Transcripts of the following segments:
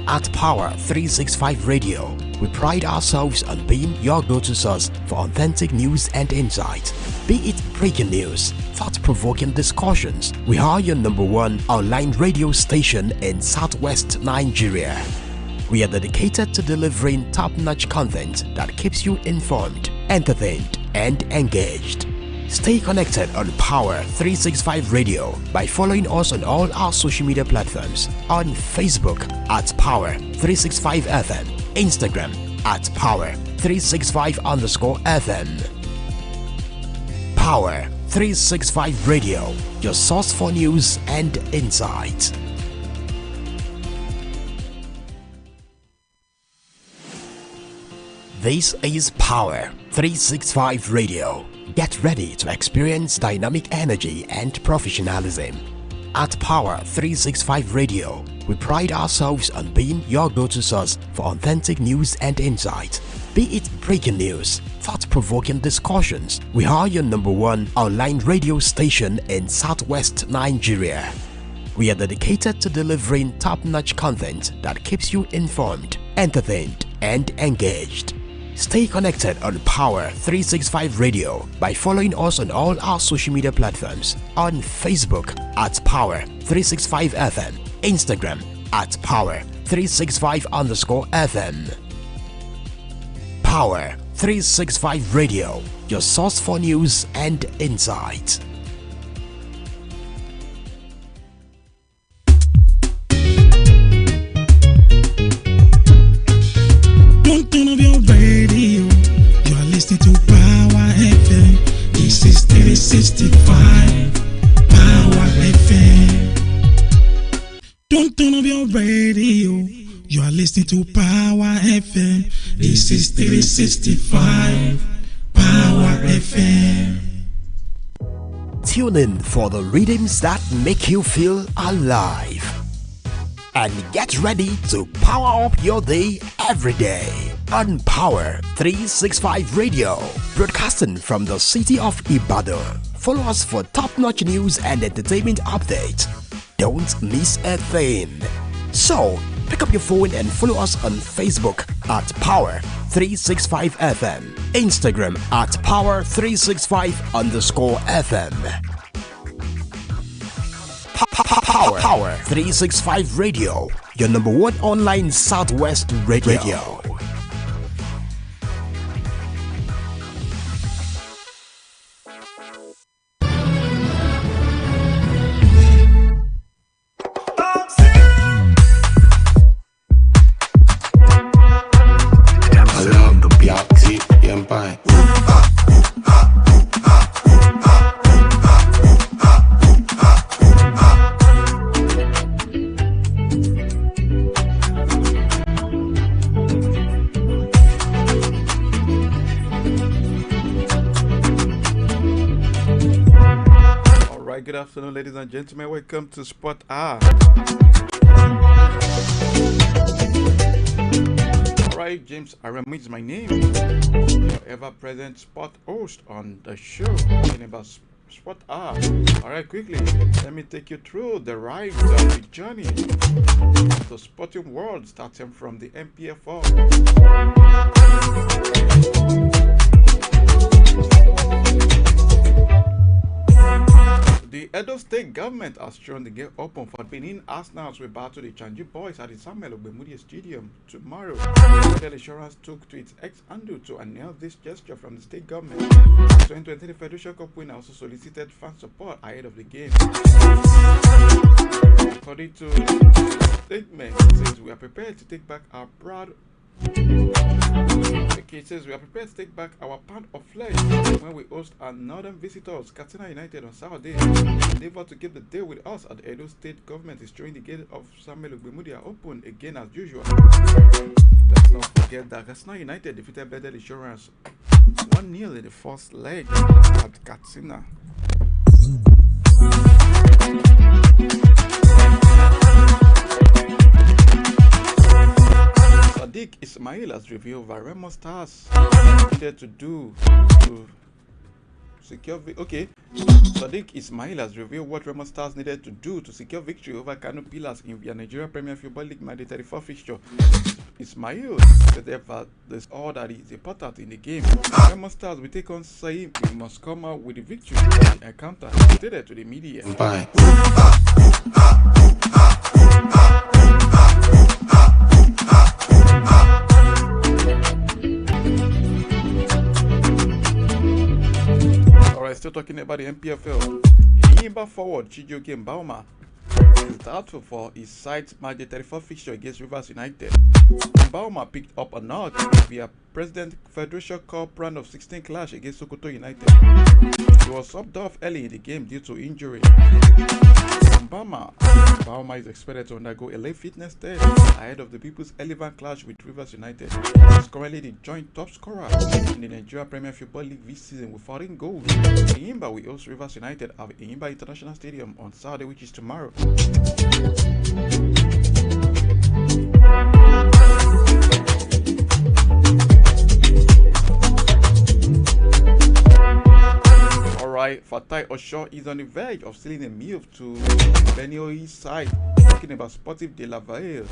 At Power365 Radio, we pride ourselves on being your go-to source for authentic news and insight. Be it breaking news, thought-provoking discussions, we are your #1 online radio station in Southwest Nigeria. We are dedicated to delivering top-notch content that keeps you informed, entertained, and engaged. Stay connected on Power365 Radio by following us on all our social media platforms. On Facebook at Power365FM, Instagram at Power365_FM. Power365 Radio, your source for news and insight. This is Power365 Radio. Get ready to experience dynamic energy and professionalism. At Power365 Radio, we pride ourselves on being your go-to source for authentic news and insight. Be it breaking news, thought-provoking discussions, we are your #1 online radio station in Southwest Nigeria. We are dedicated to delivering top-notch content that keeps you informed, entertained, and engaged. Stay connected on Power365 Radio by following us on all our social media platforms. On Facebook at Power365FM, Instagram at Power365_FM. Power365 Radio, your source for news and insight. Don't turn off your radio. You are listening to Power FM. This is 365 Power FM. Don't turn off your radio. You are listening to Power FM. This is 365 Power FM. Tune in for the rhythms that make you feel alive. And get ready to power up your day every day on Power365 Radio, broadcasting from the city of Ibadan. Follow us for top-notch news and entertainment updates. Don't miss a thing. So, pick up your phone and follow us on Facebook at Power365FM, Instagram at Power365_FM. Power365 Radio, your #1 online Southwest radio. Good afternoon, ladies and gentlemen. Welcome to Sport R. Alright, James Aremu is my name. Your ever-present sport host on the show, talking about Sport R. Alright, quickly, let me take you through the ride of the journey of the sporting world, starting from the MPFL. The Edo State government has shown the gate open for Benin Arsenals will battle the Changi Boys at the Samuel Ogbemudia Stadium tomorrow. Federal Insurance took to its ex-handle to announce this gesture from the state government. The 2023 Federation Cup winner also solicited fan support ahead of the game. According to the statement, it says we are prepared to take back our proud. Okay, it says we are prepared to take back our pound of flesh when we host our northern visitors, Katsina United, on Saturday. Endeavor to keep the day with us at the Edo State government is showing the gate of Samuel Ogbemudia open again as usual. Let's not forget that Katsina United defeated Bedell Insurance 1-0 in the first leg at Katsina. Sadiq Ismail has revealed what Remo Stars needed to do to secure okay. Sadiq Ismail has revealed what Remo Stars needed to do to secure victory over Kano Pillars in their Nigeria Premier Football League Monday 34 fixture. Ismail said that there's all that is important in the game. Remo Stars will take on Saim. We must come out with a victory in the encounter, stated to the media. Bye. Alright, still talking about the MPFL. Imba forward Chijioke Mbauma is doubtful for his side's March 34 fixture against Rivers United. Mbauma picked up a knock via President Federation Cup round of 16 clash against Sokoto United. He was subbed off early in the game due to injury. Mbauma is expected to undergo a late fitness test ahead of the People's Elephant clash with Rivers United. He is currently the joint top scorer in the Nigeria Premier Football League this season with 14 goals. Imba will host Rivers United at Imba International Stadium on Saturday, which is tomorrow. Alright, Fatai Osho is on the verge of sealing a move to Benio's side, talking about Sportive de la Valle.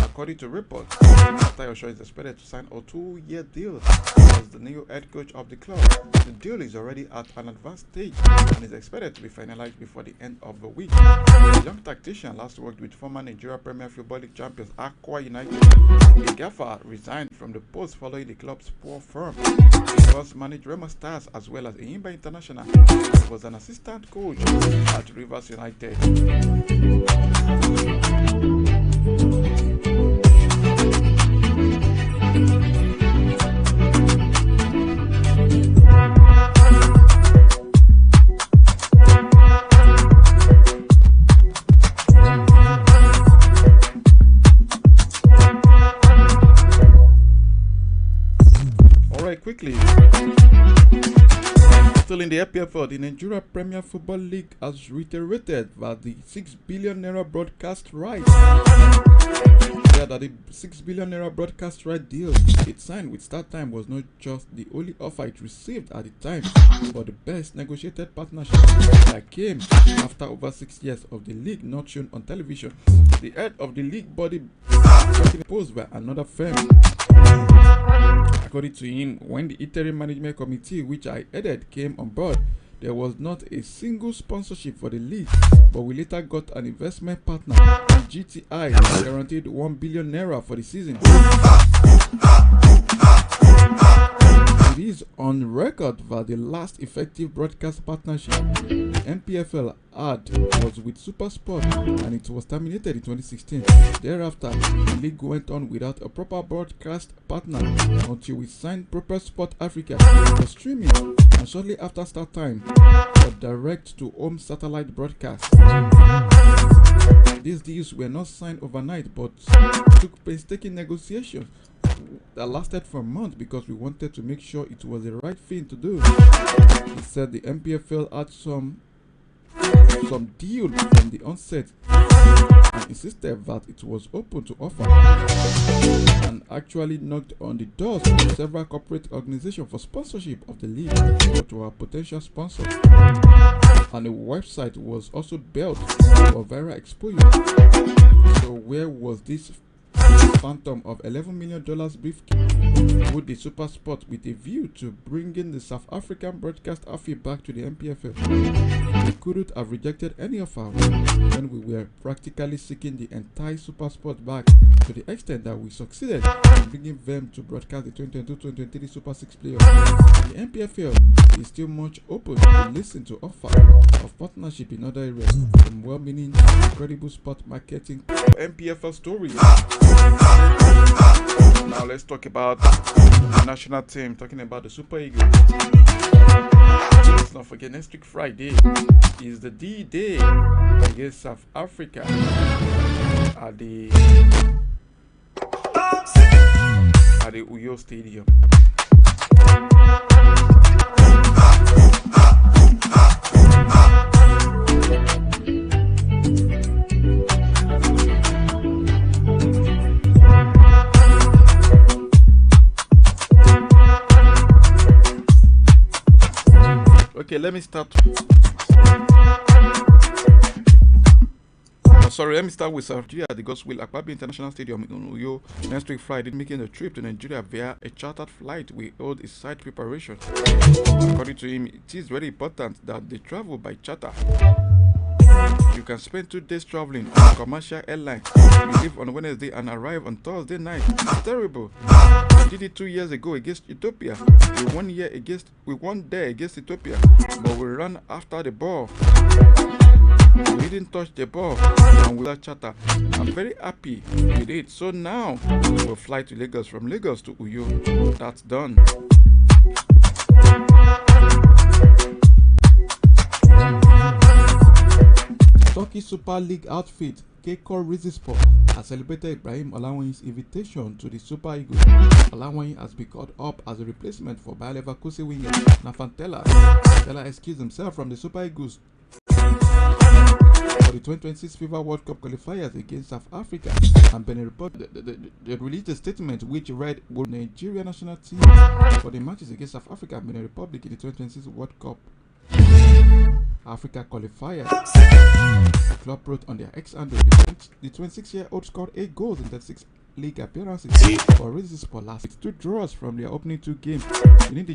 According to reports, Fatai Osho is expected to sign a 2-year deal as the new head coach of the club. The deal is already at an advanced stage and is expected to be finalized before the end of the week. The young tactician last worked with former Nigeria Premier Football League champions Aqua United. The gaffer resigned from the post following the club's poor form. He was managed Remo Stars as well as Imba International. He was an assistant coach at Rivers United. Alright, quickly. Still in the FPFL, the Nigeria Premier Football League has reiterated that the 6 billion naira broadcast rights that the 6 billion naira broadcast right deal it signed with StarTime was not just the only offer it received at the time, but the best negotiated partnership that came after over 6 years of the league not shown on television. The head of the league body proposed by another firm. According to him, when the interim management committee, which I headed, came on board, there was not a single sponsorship for the league, but we later got an investment partner, GTI, guaranteed 1 billion naira for the season. It is on record that the last effective broadcast partnership the MPFL had was with SuperSport, and it was terminated in 2016. Thereafter, the league went on without a proper broadcast partner until we signed Proper Sport Africa for streaming, and shortly after StarTime for direct-to-home satellite broadcast. These deals were not signed overnight, but took painstaking negotiations that lasted for a month because we wanted to make sure it was the right thing to do. He said the MPFL had some deal from the onset and insisted that it was open to offer, and actually knocked on the doors of several corporate organizations for sponsorship of the league or to our potential sponsors. And a website was also built for viral exposure. So where was this phantom of $11 million briefcase? Would be SuperSport with a view to bringing the South African broadcast outfit back to the MPFL. We couldn't have rejected any of our when we were practically seeking the entire SuperSport back, to the extent that we succeeded in bringing them to broadcast the 2022-2023 Super 6 playoffs. The MPFL is still much open to listen to offer of partnership in other areas, from well-meaning, incredible sport marketing MPFL stories. Now let's talk about the national team, talking about the Super Eagles. Let's not forget, next week Friday is the D-Day against South Africa at the Uyo Stadium. Okay, let me start. Let me start with Nigeria. The Godswill Akpabi International Stadium in Uyo next week Friday, making a trip to Nigeria via a chartered flight. We hold his site preparation. According to him, it is very important that they travel by charter. You can spend 2 days traveling on a commercial airline. You leave on Wednesday and arrive on Thursday night. It's terrible. We did it 2 years ago against Ethiopia. We won there against Ethiopia, but we ran after the ball. We didn't touch the ball, and with that charter, I'm very happy with it. So now we'll fly to Lagos, from Lagos to Uyo. That's done. Turkey Super League outfit Kekor Rizespor has celebrated Ibrahim Olawanyi's invitation to the Super Eagles. Olawanyi has been called up as a replacement for Bayer Leverkusen winger Nafantella. Tella excused himself from the Super Eagles for the 2026 FIFA World Cup qualifiers against South Africa and Benin Republic. They released a statement which read, "Will Nigeria national team for the matches against South Africa and Benin Republic in the 2026 World Cup Africa qualifiers." The club wrote on their X-handle, the 26-year-old scored 8 goals in 36 league appearances for Rizespor last week. 2 draws from their opening 2 games. Within the